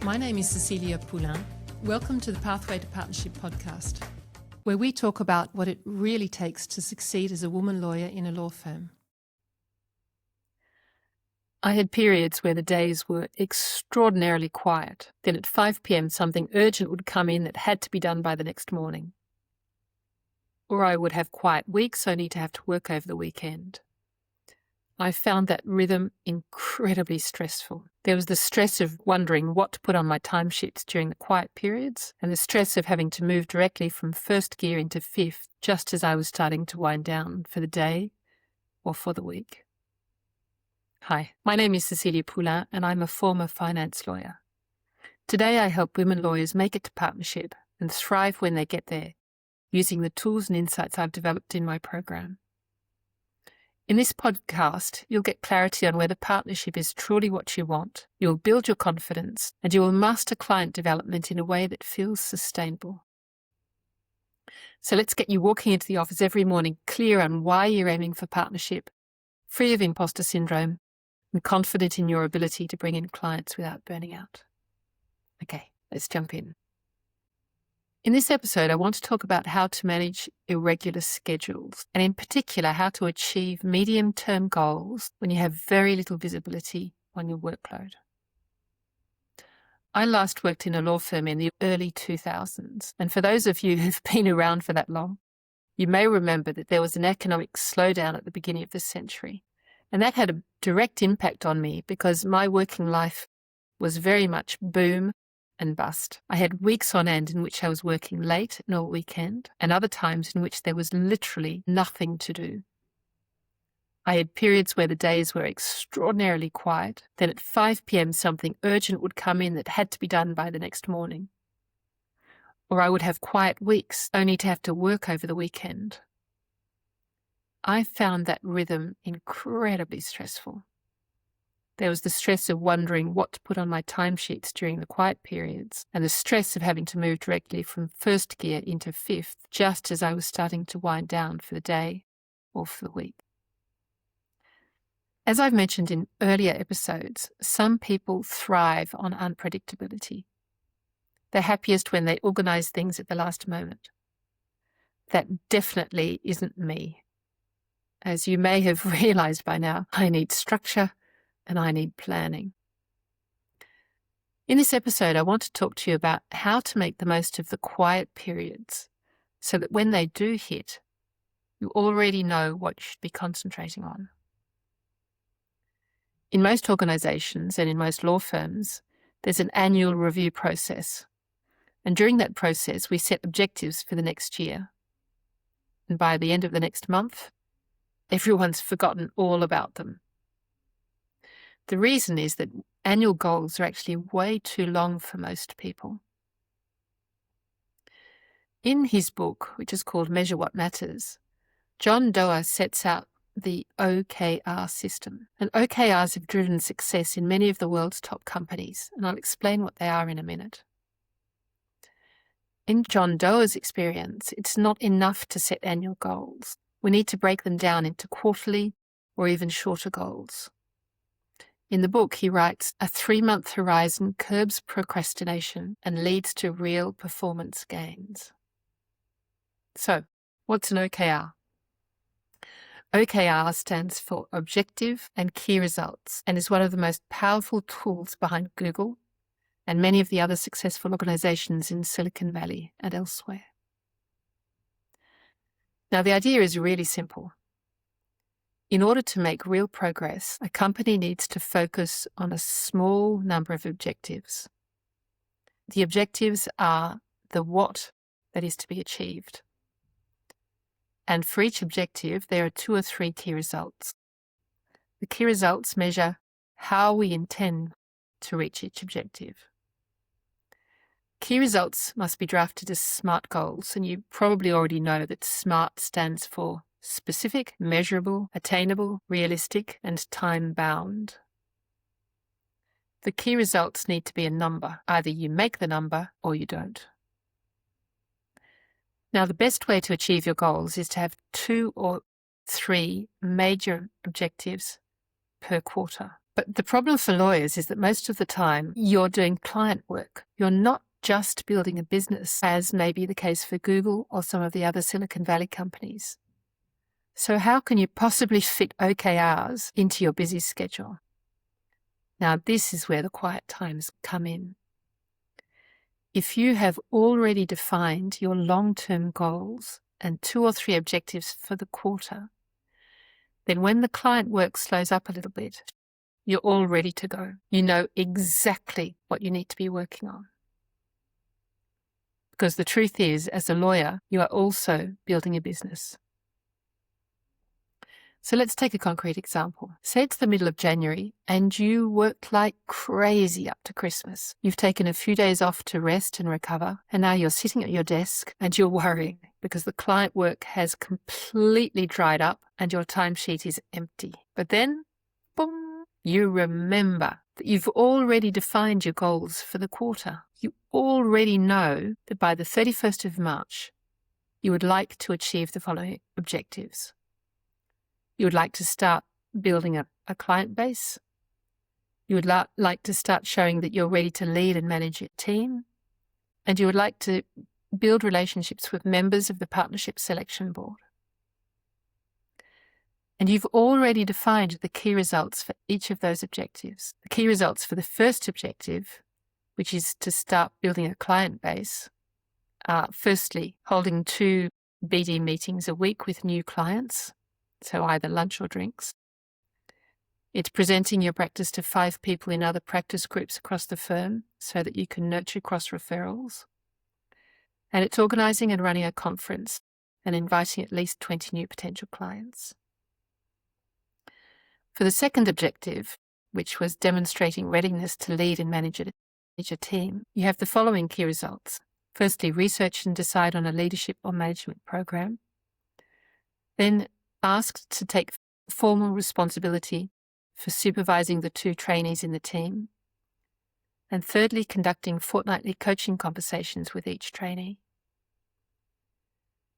My name is Cecilia Poullain. Welcome to the Pathway to Partnership podcast, where we talk about what it really takes to succeed as a woman lawyer in a law firm. I had periods where the days were extraordinarily quiet. Then at 5 p.m. something urgent would come in that had to be done by the next morning. Or I would have quiet weeks only to have to work over the weekend. I found that rhythm incredibly stressful. There was the stress of wondering what to put on my timesheets during the quiet periods, and the stress of having to move directly from first gear into fifth just as I was starting to wind down for the day or for the week. Hi, my name is Cecilia Poullain, and I'm a former finance lawyer. Today I help women lawyers make it to partnership and thrive when they get there, using the tools and insights I've developed in my program. In this podcast, you'll get clarity on whether partnership is truly what you want, you'll build your confidence, and you will master client development in a way that feels sustainable. So let's get you walking into the office every morning clear on why you're aiming for partnership, free of imposter syndrome, and confident in your ability to bring in clients without burning out. Okay, let's jump in. In this episode, I want to talk about how to manage irregular schedules, and in particular, how to achieve medium-term goals when you have very little visibility on your workload. I last worked in a law firm in the early 2000s, and for those of you who've been around for that long, you may remember that there was an economic slowdown at the beginning of the century, and that had a direct impact on me because my working life was very much boom and bust. I had weeks on end in which I was working late and all weekend, and other times in which there was literally nothing to do. I had periods where the days were extraordinarily quiet. Then at 5 p.m. something urgent would come in that had to be done by the next morning. Or I would have quiet weeks only to have to work over the weekend. I found that rhythm incredibly stressful. There was the stress of wondering what to put on my timesheets during the quiet periods, and the stress of having to move directly from first gear into fifth, just as I was starting to wind down for the day or for the week. As I've mentioned in earlier episodes, some people thrive on unpredictability. They're happiest when they organize things at the last moment. That definitely isn't me. As you may have realized by now, I need structure and I need planning. In this episode, I want to talk to you about how to make the most of the quiet periods so that when they do hit, you already know what you should be concentrating on. In most organizations and in most law firms, there's an annual review process. And during that process, we set objectives for the next year. And by the end of the next month, everyone's forgotten all about them. The reason is that annual goals are actually way too long for most people. In his book, which is called Measure What Matters, John Doerr sets out the OKR system. And OKRs have driven success in many of the world's top companies, and I'll explain what they are in a minute. In John Doerr's experience, it's not enough to set annual goals. We need to break them down into quarterly or even shorter goals. In the book, he writes, a 3-month horizon curbs procrastination and leads to real performance gains. So, what's an OKR? OKR stands for Objective and Key Results and is one of the most powerful tools behind Google and many of the other successful organizations in Silicon Valley and elsewhere. Now, the idea is really simple. In order to make real progress, a company needs to focus on a small number of objectives. The objectives are the what that is to be achieved. And for each objective, there are 2 or 3 key results. The key results measure how we intend to reach each objective. Key results must be drafted as SMART goals, and you probably already know that SMART stands for specific, measurable, attainable, realistic, and time-bound. The key results need to be a number. Either you make the number or you don't. Now, the best way to achieve your goals is to have 2 or 3 major objectives per quarter. But the problem for lawyers is that most of the time you're doing client work. You're not just building a business, as may be the case for Google or some of the other Silicon Valley companies. So how can you possibly fit OKRs into your busy schedule? Now, this is where the quiet times come in. If you have already defined your long-term goals and 2 or 3 objectives for the quarter, then when the client work slows up a little bit, you're all ready to go. You know exactly what you need to be working on. Because the truth is, as a lawyer, you are also building a business. So let's take a concrete example. Say it's the middle of January and you worked like crazy up to Christmas. You've taken a few days off to rest and recover, and now you're sitting at your desk and you're worrying because the client work has completely dried up and your timesheet is empty. But then, boom, you remember that you've already defined your goals for the quarter. You already know that by the 31st of March, you would like to achieve the following objectives. You would like to start building a client base. You would like to start showing that you're ready to lead and manage your team. And you would like to build relationships with members of the partnership selection board. And you've already defined the key results for each of those objectives. The key results for the first objective, which is to start building a client base, are firstly holding 2 BD meetings a week with new clients. So either lunch or drinks. It's presenting your practice to 5 people in other practice groups across the firm so that you can nurture cross-referrals. And it's organising and running a conference and inviting at least 20 new potential clients. For the second objective, which was demonstrating readiness to lead and manage a team, you have the following key results. Firstly, research and decide on a leadership or management program. Then asked to take formal responsibility for supervising the 2 trainees in the team. And thirdly, conducting fortnightly coaching conversations with each trainee.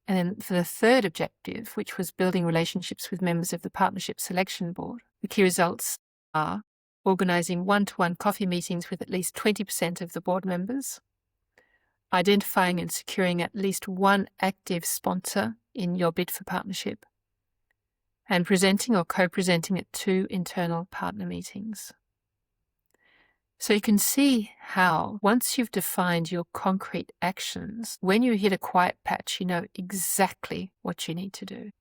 And then for the third objective, which was building relationships with members of the partnership selection board, the key results are organising 1-to-1 coffee meetings with at least 20% of the board members, identifying and securing at least 1 active sponsor in your bid for partnership, and presenting or co-presenting at 2 internal partner meetings. So you can see how, once you've defined your concrete actions, when you hit a quiet patch, you know exactly what you need to do.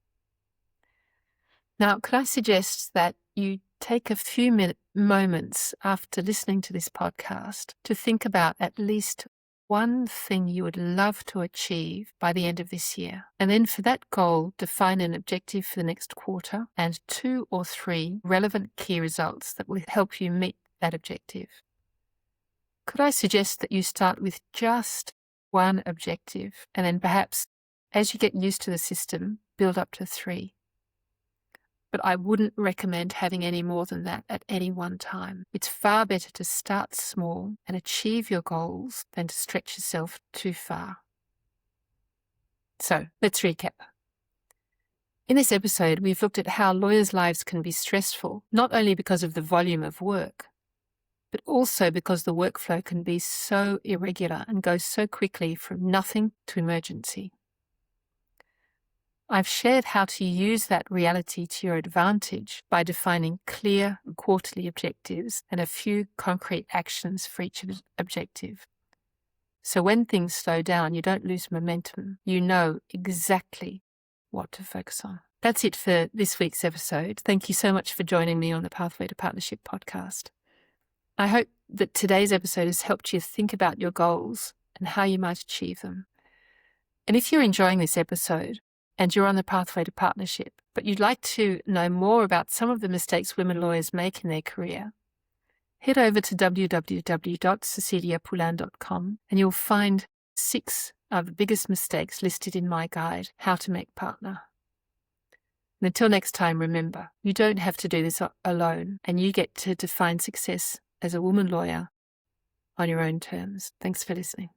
Now, could I suggest that you take a few moments after listening to this podcast to think about at least one thing you would love to achieve by the end of this year. And then for that goal, define an objective for the next quarter and 2 or 3 relevant key results that will help you meet that objective. Could I suggest that you start with just 1 objective and then perhaps, as you get used to the system, build up to 3? But I wouldn't recommend having any more than that at any one time. It's far better to start small and achieve your goals than to stretch yourself too far. So let's recap. In this episode, we've looked at how lawyers' lives can be stressful, not only because of the volume of work, but also because the workflow can be so irregular and go so quickly from nothing to emergency. I've shared how to use that reality to your advantage by defining clear quarterly objectives and a few concrete actions for each objective. So when things slow down, you don't lose momentum. You know exactly what to focus on. That's it for this week's episode. Thank you so much for joining me on the Pathway to Partnership podcast. I hope that today's episode has helped you think about your goals and how you might achieve them. And if you're enjoying this episode, and you're on the pathway to partnership, but you'd like to know more about some of the mistakes women lawyers make in their career, head over to www.ceciliapoullain.com and you'll find 6 of the biggest mistakes listed in my guide, How to Make Partner. And until next time, remember, you don't have to do this alone, and you get to define success as a woman lawyer on your own terms. Thanks for listening.